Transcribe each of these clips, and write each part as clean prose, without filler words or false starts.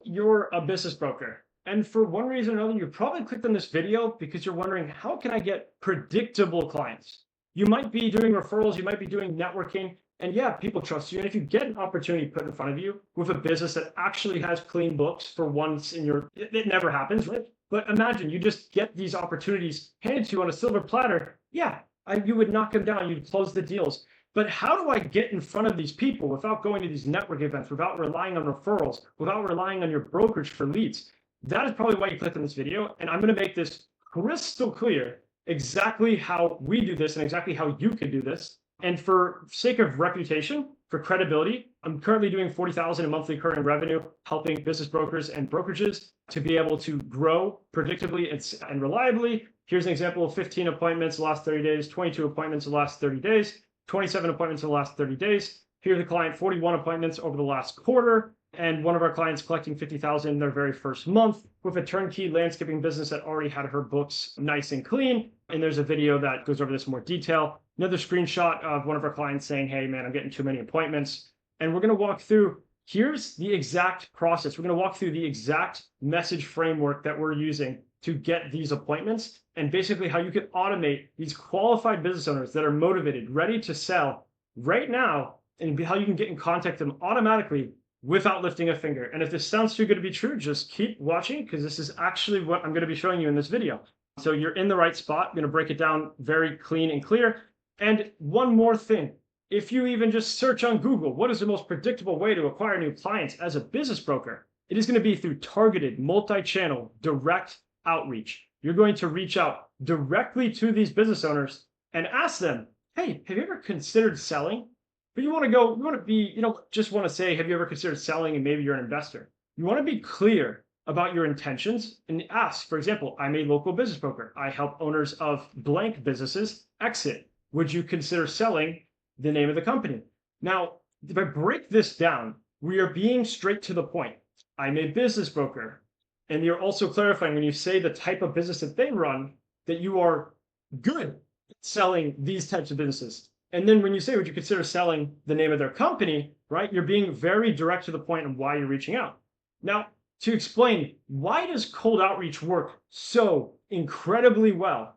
you're a business broker, and for one reason or another, you probably clicked on this video because you're wondering, how can I get predictable clients? You might be doing referrals, you might be doing networking, and yeah, people trust you. And if you get an opportunity put in front of you with a business that actually has clean books for once in your, it never happens, right? But imagine you just get these opportunities handed to you on a silver platter. Yeah, you would knock them down, you'd close the deals. But how do I get in front of these people without going to these network events, without relying on referrals, without relying on your brokerage for leads? That is probably why you clicked on this video. And I'm going to make this crystal clear exactly how we do this and exactly how you can do this. And for sake of reputation, for credibility, I'm currently doing 40,000 in monthly recurring revenue, helping business brokers and brokerages to be able to grow predictably and reliably. Here's an example of 15 appointments the last 30 days, 22 appointments the last 30 days, 27 appointments in the last 30 days. Here's the client, 41 appointments over the last quarter. And one of our clients collecting 50,000 in their very first month with a turnkey landscaping business that already had her books nice and clean. And there's a video that goes over this in more detail. Another screenshot of one of our clients saying, hey man, I'm getting too many appointments. And we're going to walk through, here's the exact process. We're going to walk through the exact message framework that we're using to get these appointments, and basically how you can automate these qualified business owners that are motivated, ready to sell right now, and how you can get in contact with them automatically without lifting a finger. And if this sounds too good to be true, just keep watching, because this is actually what I'm going to be showing you in this video. So you're in the right spot. I'm going to break it down very clean and clear. And one more thing, if you even just search on Google, what is the most predictable way to acquire new clients as a business broker? It is going to be through targeted, multi-channel, direct outreach. You're going to reach out directly to these business owners and ask them, hey, have you ever considered selling? But you want to be, just want to say, have you ever considered selling? And maybe you're an investor. You want to be clear about your intentions and ask, for example, I'm a local business broker. I help owners of blank businesses exit. Would you consider selling? The name of the company. Now, if I break this down, we are being straight to the point. I'm a business broker. And you're also clarifying when you say the type of business that they run, that you are good at selling these types of businesses. And then when you say, would you consider selling the name of their company, right? You're being very direct to the point of why you're reaching out. Now, to explain, why does cold outreach work so incredibly well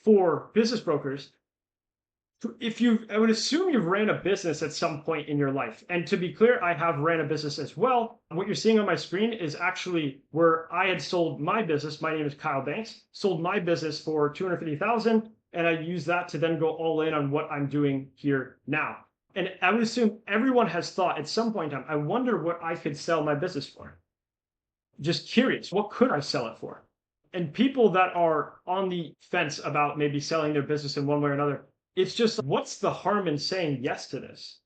for business brokers? I would assume you've ran a business at some point in your life. And to be clear, I have ran a business as well. What you're seeing on my screen is actually where I had sold my business. My name is Kyle Banks, sold my business for 250,000. And I use that to then go all in on what I'm doing here now. And I would assume everyone has thought at some point in time, I wonder what I could sell my business for. Just curious, what could I sell it for? And people that are on the fence about maybe selling their business in one way or another, it's just, what's the harm in saying yes to this?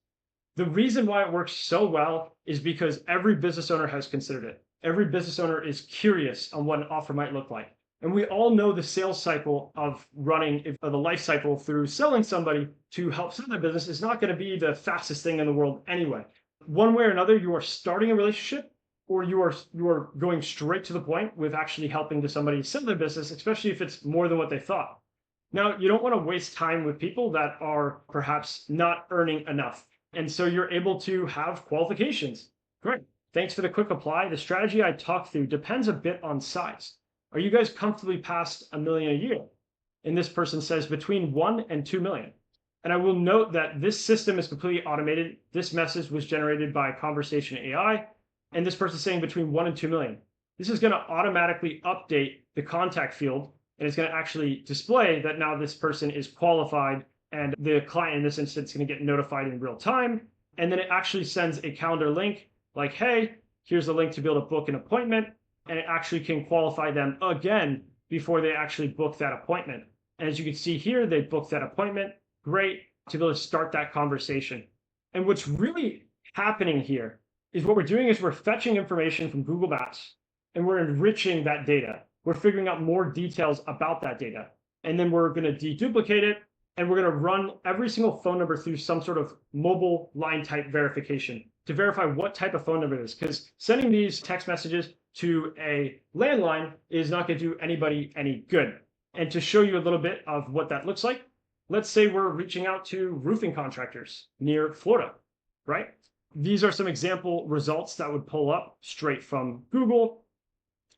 The reason why it works so well is because every business owner has considered it. Every business owner is curious on what an offer might look like. And we all know the sales cycle of running, the life cycle through selling somebody to help sell their business is not going to be the fastest thing in the world anyway. One way or another, you are starting a relationship, or you are going straight to the point with actually helping to somebody sell their business, especially if it's more than what they thought. Now, you don't want to waste time with people that are perhaps not earning enough. And so you're able to have qualifications. Great. Thanks for the quick apply. The strategy I talked through depends a bit on size. Are you guys comfortably past $1 million a year? And this person says between 1 and 2 million. And I will note that this system is completely automated. This message was generated by Conversation AI. And this person is saying between 1 and 2 million. This is going to automatically update the contact field. And it's going to actually display that now this person is qualified, and the client in this instance is going to get notified in real time. And then it actually sends a calendar link like, hey, here's the link to be able to book an appointment. And it actually can qualify them again before they actually book that appointment. And as you can see here, they booked that appointment. Great to be able to start that conversation. And what's really happening here is what we're doing is we're fetching information from Google Maps and we're enriching that data. We're figuring out more details about that data. And then we're going to deduplicate it, and we're going to run every single phone number through some sort of mobile line type verification to verify what type of phone number it is. Because sending these text messages to a landline is not going to do anybody any good. And to show you a little bit of what that looks like, let's say we're reaching out to roofing contractors near Florida, right? These are some example results that would pull up straight from Google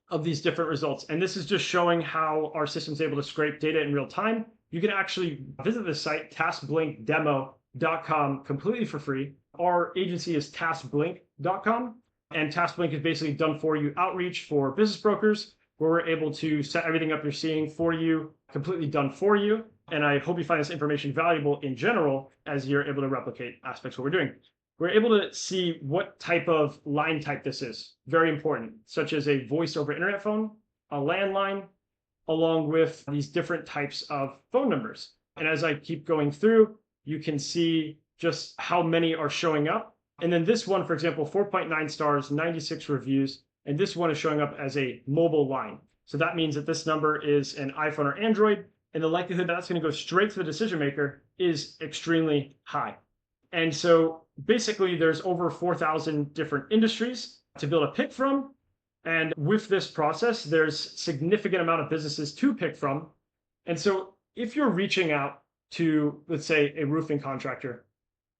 of these different results. And this is just showing how our system is able to scrape data in real time. You can actually visit the site taskblinkdemo.com completely for free. Our agency is taskblink.com, and taskblink is basically done for you outreach for business brokers, where we're able to set everything up you're seeing for you, completely done for you. And I hope you find this information valuable in general as you're able to replicate aspects of what we're doing. We're able to see what type of line type this is, very important, such as a voice over internet phone, a landline, along with these different types of phone numbers. And as I keep going through, you can see just how many are showing up. And then this one, for example, 4.9 stars, 96 reviews, and this one is showing up as a mobile line. So that means that this number is an iPhone or Android, and the likelihood that that's going to go straight to the decision maker is extremely high. And so basically there's over 4,000 different industries to be able to pick from. And with this process, there's significant amount of businesses to pick from. And so if you're reaching out to, let's say, a roofing contractor,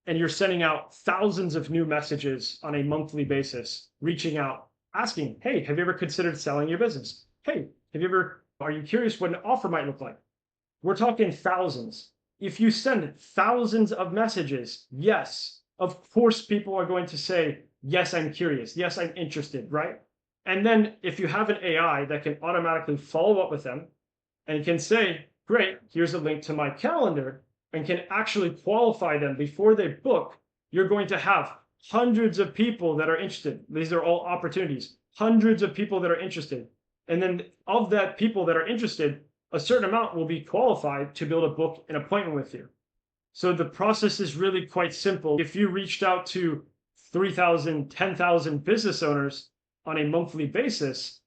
and you're sending out thousands of new messages on a monthly basis, reaching out, asking, hey, have you ever considered selling your business? Hey, are you curious what an offer might look like? We're talking thousands. If you send thousands of messages, yes, of course people are going to say, yes, I'm curious. Yes, I'm interested, right? And then if you have an AI that can automatically follow up with them and can say, great, here's a link to my calendar, and can actually qualify them before they book, you're going to have hundreds of people that are interested. These are all opportunities, hundreds of people that are interested. And then of that people that are interested, a certain amount will be qualified to be able to book an appointment with you. So the process is really quite simple. If you reached out to 3,000, 10,000 business owners on a monthly basis,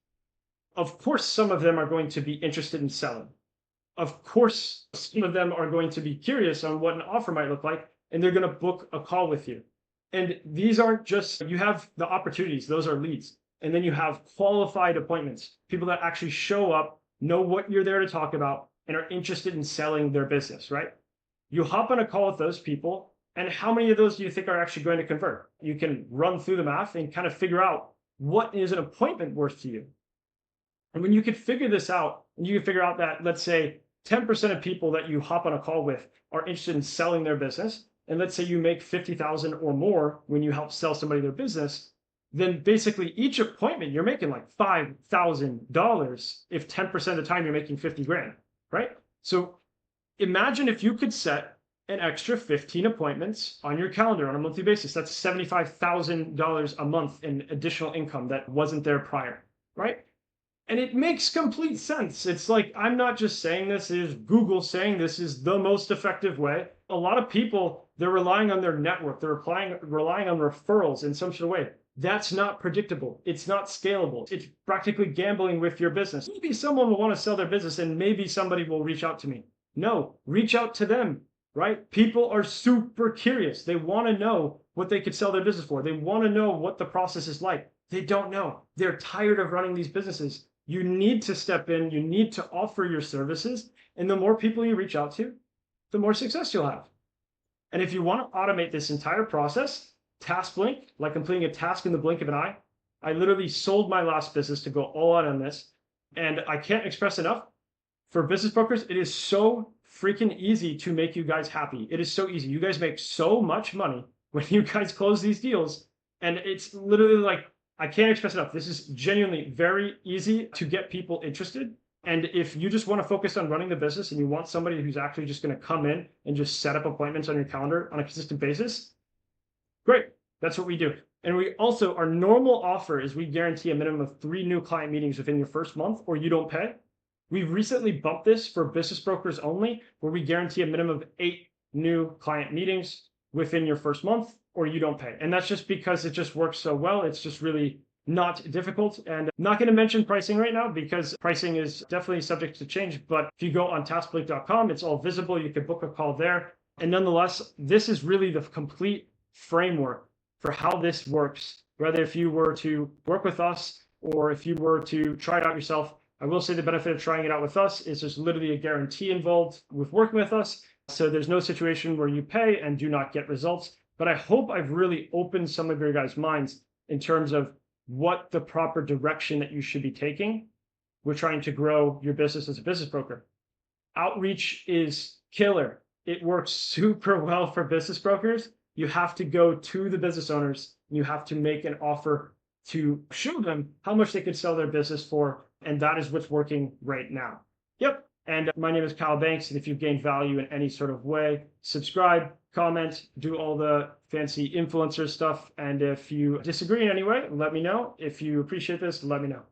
of course, some of them are going to be interested in selling. Of course, some of them are going to be curious on what an offer might look like, and they're going to book a call with you. And these aren't just, you have the opportunities, those are leads. And then you have qualified appointments, people that actually show up, know what you're there to talk about, and are interested in selling their business, right? You hop on a call with those people, and how many of those do you think are actually going to convert? You can run through the math and kind of figure out what is an appointment worth to you. And when you can figure this out, and you can figure out that, let's say, 10% of people that you hop on a call with are interested in selling their business, and let's say you make 50,000 or more when you help sell somebody their business, then basically each appointment you're making like $5,000 if 10% of the time you're making 50 grand, right? So imagine if you could set an extra 15 appointments on your calendar on a monthly basis. That's $75,000 a month in additional income that wasn't there prior, right? And it makes complete sense. It's like, I'm not just saying this, it is Google saying this is the most effective way. A lot of people, they're relying on their network. They're relying on referrals in some sort of way. That's not predictable. It's not scalable. It's practically gambling with your business. Maybe someone will want to sell their business and maybe somebody will reach out to me. No, reach out to them, right? People are super curious. They want to know what they could sell their business for. They want to know what the process is like. They don't know. They're tired of running these businesses. You need to step in. You need to offer your services. And the more people you reach out to, the more success you'll have. And if you want to automate this entire process, TaskBlink, like completing a task in the blink of an eye. I literally sold my last business to go all out on this. And I can't express enough. For business brokers, it is so freaking easy to make you guys happy. It is so easy. You guys make so much money when you guys close these deals. And it's literally like, I can't express enough. This is genuinely very easy to get people interested. And if you just want to focus on running the business and you want somebody who's actually just going to come in and just set up appointments on your calendar on a consistent basis, great. That's what we do. And we also, our normal offer is we guarantee a minimum of 3 new client meetings within your first month or you don't pay. We've recently bumped this for business brokers only, where we guarantee a minimum of 8 new client meetings within your first month or you don't pay. And that's just because it just works so well. It's just really not difficult. And I'm not going to mention pricing right now because pricing is definitely subject to change. But if you go on taskblink.com, it's all visible. You can book a call there. And nonetheless, this is really the complete framework for how this works. Whether if you were to work with us or if you were to try it out yourself, I will say the benefit of trying it out with us is there's literally a guarantee involved with working with us. So there's no situation where you pay and do not get results. But I hope I've really opened some of your guys' minds in terms of what the proper direction that you should be taking. We're trying to grow your business as a business broker. Outreach is killer. It works super well for business brokers. You have to go to the business owners. You have to make an offer to show them how much they could sell their business for. And that is what's working right now. Yep. And my name is Kyle Banks. And if you've gained value in any sort of way, subscribe, comment, do all the fancy influencer stuff. And if you disagree in any way, let me know. If you appreciate this, let me know.